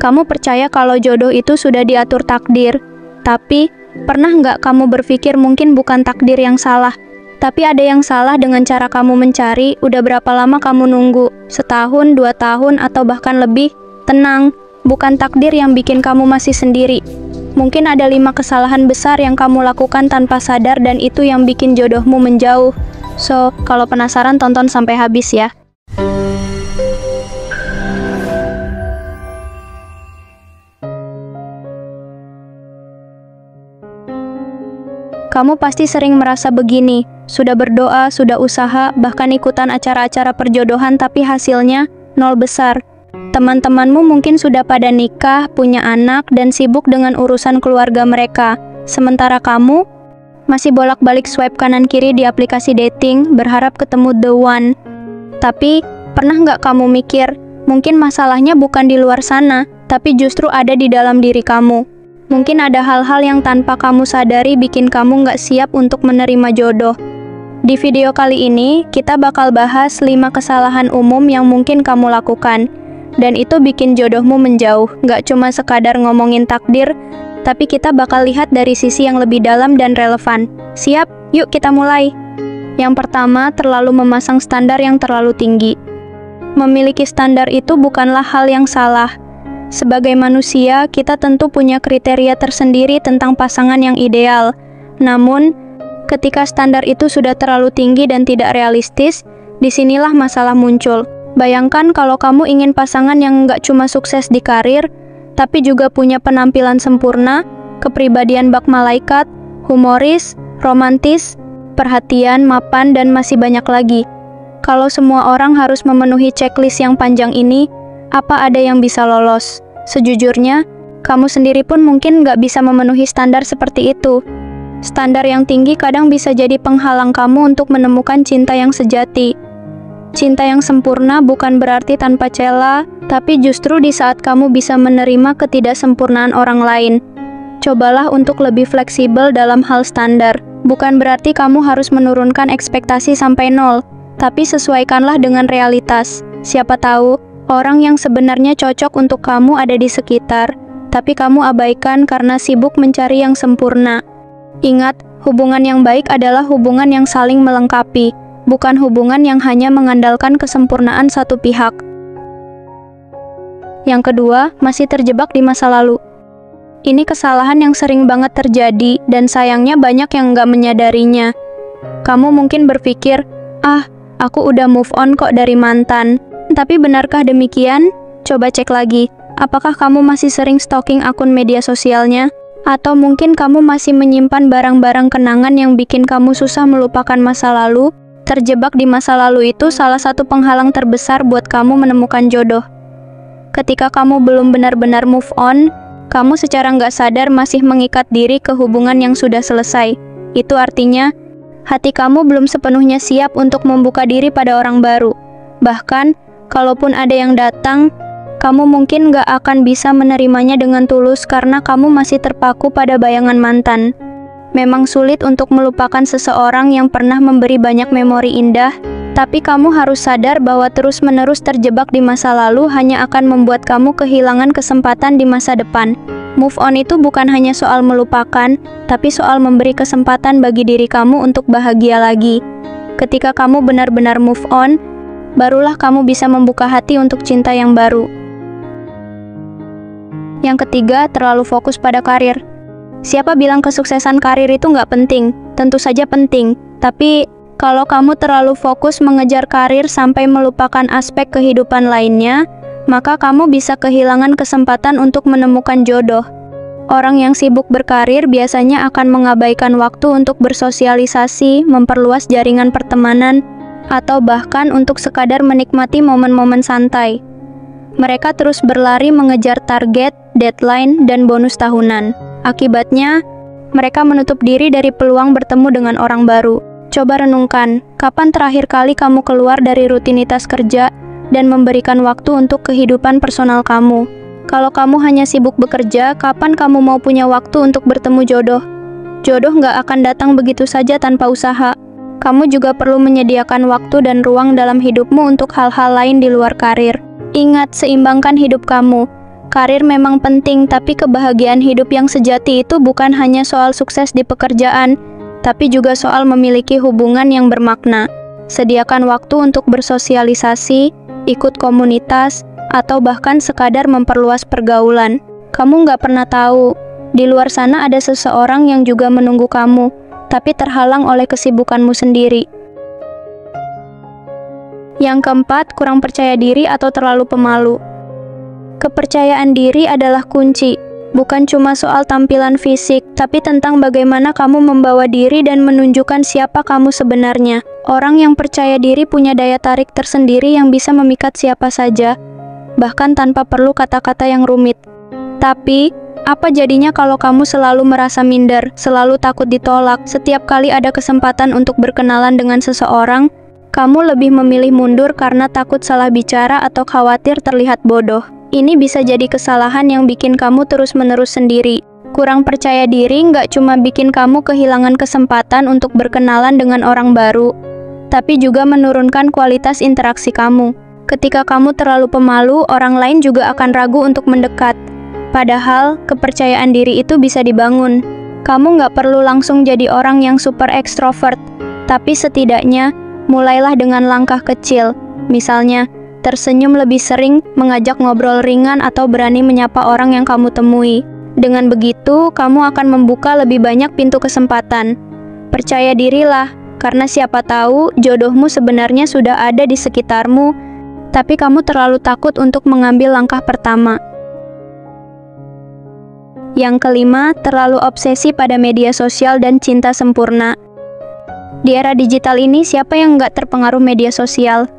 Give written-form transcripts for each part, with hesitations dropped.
Kamu percaya kalau jodoh itu sudah diatur takdir, tapi pernah nggak kamu berpikir mungkin bukan takdir yang salah, tapi ada yang salah dengan cara kamu mencari? Udah berapa lama kamu nunggu? Setahun, 2 tahun, atau bahkan lebih? Tenang, bukan takdir yang bikin kamu masih sendiri. Mungkin ada 5 kesalahan besar yang kamu lakukan tanpa sadar dan itu yang bikin jodohmu menjauh. So, kalau penasaran tonton sampai habis ya. Kamu pasti sering merasa begini, sudah berdoa, sudah usaha, bahkan ikutan acara-acara perjodohan tapi hasilnya nol besar. Teman-temanmu mungkin sudah pada nikah, punya anak, dan sibuk dengan urusan keluarga mereka. Sementara kamu masih bolak-balik swipe kanan-kiri di aplikasi dating, berharap ketemu the one. Tapi, pernah nggak kamu mikir, mungkin masalahnya bukan di luar sana, tapi justru ada di dalam diri kamu. Mungkin ada hal-hal yang tanpa kamu sadari bikin kamu nggak siap untuk menerima jodoh. Di video kali ini, kita bakal bahas 5 kesalahan umum yang mungkin kamu lakukan. Dan itu bikin jodohmu menjauh. Nggak cuma sekadar ngomongin takdir, tapi kita bakal lihat dari sisi yang lebih dalam dan relevan. Siap? Yuk kita mulai. Yang pertama, terlalu memasang standar yang terlalu tinggi. Memiliki standar itu bukanlah hal yang salah. Sebagai manusia, kita tentu punya kriteria tersendiri tentang pasangan yang ideal. Namun, ketika standar itu sudah terlalu tinggi dan tidak realistis, disinilah masalah muncul. Bayangkan kalau kamu ingin pasangan yang nggak cuma sukses di karir, tapi juga punya penampilan sempurna, kepribadian bak malaikat, humoris, romantis, perhatian, mapan, dan masih banyak lagi. Kalau semua orang harus memenuhi checklist yang panjang ini, apa ada yang bisa lolos? Sejujurnya, kamu sendiri pun mungkin nggak bisa memenuhi standar seperti itu. Standar yang tinggi kadang bisa jadi penghalang kamu untuk menemukan cinta yang sejati. Cinta yang sempurna bukan berarti tanpa cela, tapi justru di saat kamu bisa menerima ketidaksempurnaan orang lain. Cobalah untuk lebih fleksibel dalam hal standar. Bukan berarti kamu harus menurunkan ekspektasi sampai nol, tapi sesuaikanlah dengan realitas. Siapa tahu, orang yang sebenarnya cocok untuk kamu ada di sekitar, tapi kamu abaikan karena sibuk mencari yang sempurna. Ingat, hubungan yang baik adalah hubungan yang saling melengkapi, bukan hubungan yang hanya mengandalkan kesempurnaan satu pihak. Yang kedua, masih terjebak di masa lalu. Ini kesalahan yang sering banget terjadi, dan sayangnya banyak yang nggak menyadarinya. Kamu mungkin berpikir, aku udah move on kok dari mantan. Tapi benarkah demikian? Coba cek lagi, apakah kamu masih sering stalking akun media sosialnya? Atau mungkin kamu masih menyimpan barang-barang kenangan yang bikin kamu susah melupakan masa lalu? Terjebak di masa lalu itu salah satu penghalang terbesar buat kamu menemukan jodoh. Ketika kamu belum benar-benar move on, kamu secara nggak sadar masih mengikat diri ke hubungan yang sudah selesai. Itu artinya, hati kamu belum sepenuhnya siap untuk membuka diri pada orang baru. Bahkan, kalaupun ada yang datang, kamu mungkin nggak akan bisa menerimanya dengan tulus karena kamu masih terpaku pada bayangan mantan. Memang sulit untuk melupakan seseorang yang pernah memberi banyak memori indah, tapi kamu harus sadar bahwa terus-menerus terjebak di masa lalu hanya akan membuat kamu kehilangan kesempatan di masa depan. Move on itu bukan hanya soal melupakan, tapi soal memberi kesempatan bagi diri kamu untuk bahagia lagi. Ketika kamu benar-benar move on, barulah kamu bisa membuka hati untuk cinta yang baru. Yang ketiga, terlalu fokus pada karir. Siapa bilang kesuksesan karir itu nggak penting? Tentu saja penting, tapi kalau kamu terlalu fokus mengejar karir sampai melupakan aspek kehidupan lainnya, maka kamu bisa kehilangan kesempatan untuk menemukan jodoh. Orang yang sibuk berkarir biasanya akan mengabaikan waktu untuk bersosialisasi, memperluas jaringan pertemanan, atau bahkan untuk sekadar menikmati momen-momen santai. Mereka terus berlari mengejar target, deadline, dan bonus tahunan. Akibatnya, mereka menutup diri dari peluang bertemu dengan orang baru. Coba renungkan, kapan terakhir kali kamu keluar dari rutinitas kerja dan memberikan waktu untuk kehidupan personal kamu? Kalau kamu hanya sibuk bekerja, kapan kamu mau punya waktu untuk bertemu jodoh? Jodoh nggak akan datang begitu saja tanpa usaha. Kamu juga perlu menyediakan waktu dan ruang dalam hidupmu untuk hal-hal lain di luar karir. Ingat, seimbangkan hidup kamu. Karir memang penting, tapi kebahagiaan hidup yang sejati itu bukan hanya soal sukses di pekerjaan, tapi juga soal memiliki hubungan yang bermakna. Sediakan waktu untuk bersosialisasi, ikut komunitas, atau bahkan sekadar memperluas pergaulan. Kamu nggak pernah tahu, di luar sana ada seseorang yang juga menunggu kamu, tapi terhalang oleh kesibukanmu sendiri. Yang keempat, kurang percaya diri atau terlalu pemalu. Kepercayaan diri adalah kunci, bukan cuma soal tampilan fisik, tapi tentang bagaimana kamu membawa diri dan menunjukkan siapa kamu sebenarnya. Orang yang percaya diri punya daya tarik tersendiri yang bisa memikat siapa saja, bahkan tanpa perlu kata-kata yang rumit. Tapi, apa jadinya kalau kamu selalu merasa minder, selalu takut ditolak, setiap kali ada kesempatan untuk berkenalan dengan seseorang, kamu lebih memilih mundur karena takut salah bicara atau khawatir terlihat bodoh. Ini bisa jadi kesalahan yang bikin kamu terus-menerus sendiri. Kurang percaya diri nggak cuma bikin kamu kehilangan kesempatan untuk berkenalan dengan orang baru, tapi juga menurunkan kualitas interaksi kamu. Ketika kamu terlalu pemalu, orang lain juga akan ragu untuk mendekat. Padahal, kepercayaan diri itu bisa dibangun. Kamu nggak perlu langsung jadi orang yang super ekstrovert, tapi setidaknya, mulailah dengan langkah kecil. Misalnya, tersenyum lebih sering, mengajak ngobrol ringan, atau berani menyapa orang yang kamu temui. Dengan begitu, kamu akan membuka lebih banyak pintu kesempatan. Percaya dirilah, karena siapa tahu jodohmu sebenarnya sudah ada di sekitarmu, tapi kamu terlalu takut untuk mengambil langkah pertama. Yang kelima, terlalu obsesi pada media sosial dan cinta sempurna. Di era digital ini, siapa yang nggak terpengaruh media sosial?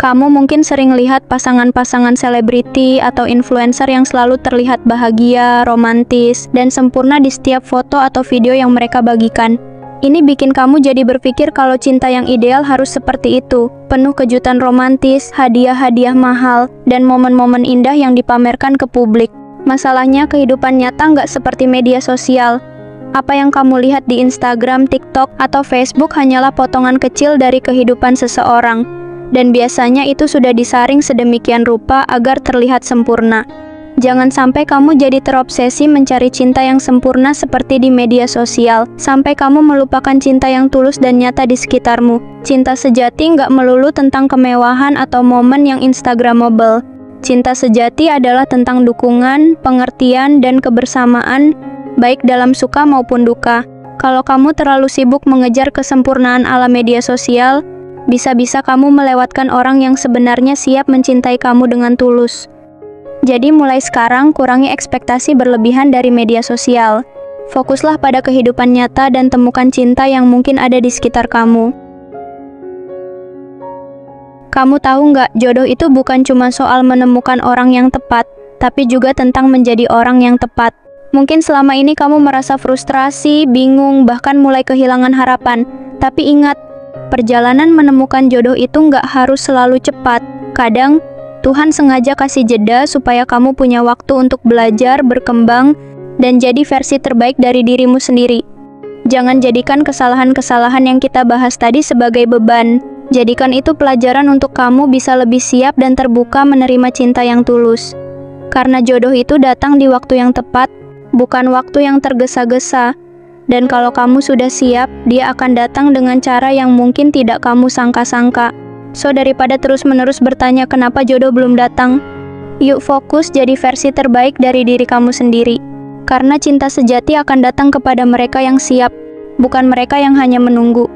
Kamu mungkin sering lihat pasangan-pasangan selebriti atau influencer yang selalu terlihat bahagia, romantis, dan sempurna di setiap foto atau video yang mereka bagikan. Ini bikin kamu jadi berpikir kalau cinta yang ideal harus seperti itu, penuh kejutan romantis, hadiah-hadiah mahal, dan momen-momen indah yang dipamerkan ke publik. Masalahnya, kehidupan nyata nggak seperti media sosial. Apa yang kamu lihat di Instagram, TikTok, atau Facebook hanyalah potongan kecil dari kehidupan seseorang, dan biasanya itu sudah disaring sedemikian rupa agar terlihat sempurna. Jangan sampai kamu jadi terobsesi mencari cinta yang sempurna seperti di media sosial, sampai kamu melupakan cinta yang tulus dan nyata di sekitarmu. Cinta sejati nggak melulu tentang kemewahan atau momen yang instagramable. Cinta sejati adalah tentang dukungan, pengertian, dan kebersamaan, baik dalam suka maupun duka. Kalau kamu terlalu sibuk mengejar kesempurnaan ala media sosial, bisa-bisa kamu melewatkan orang yang sebenarnya siap mencintai kamu dengan tulus. Jadi mulai sekarang kurangi ekspektasi berlebihan dari media sosial. Fokuslah pada kehidupan nyata dan temukan cinta yang mungkin ada di sekitar kamu. Kamu tahu nggak, jodoh itu bukan cuma soal menemukan orang yang tepat, tapi juga tentang menjadi orang yang tepat. Mungkin selama ini kamu merasa frustrasi, bingung, bahkan mulai kehilangan harapan. Tapi ingat, perjalanan menemukan jodoh itu nggak harus selalu cepat. Kadang, Tuhan sengaja kasih jeda supaya kamu punya waktu untuk belajar, berkembang, dan jadi versi terbaik dari dirimu sendiri. Jangan jadikan kesalahan-kesalahan yang kita bahas tadi sebagai beban. Jadikan itu pelajaran untuk kamu bisa lebih siap dan terbuka menerima cinta yang tulus. Karena jodoh itu datang di waktu yang tepat, bukan waktu yang tergesa-gesa. Dan kalau kamu sudah siap, dia akan datang dengan cara yang mungkin tidak kamu sangka-sangka. So, daripada terus-menerus bertanya kenapa jodoh belum datang, yuk fokus jadi versi terbaik dari diri kamu sendiri. Karena cinta sejati akan datang kepada mereka yang siap, bukan mereka yang hanya menunggu.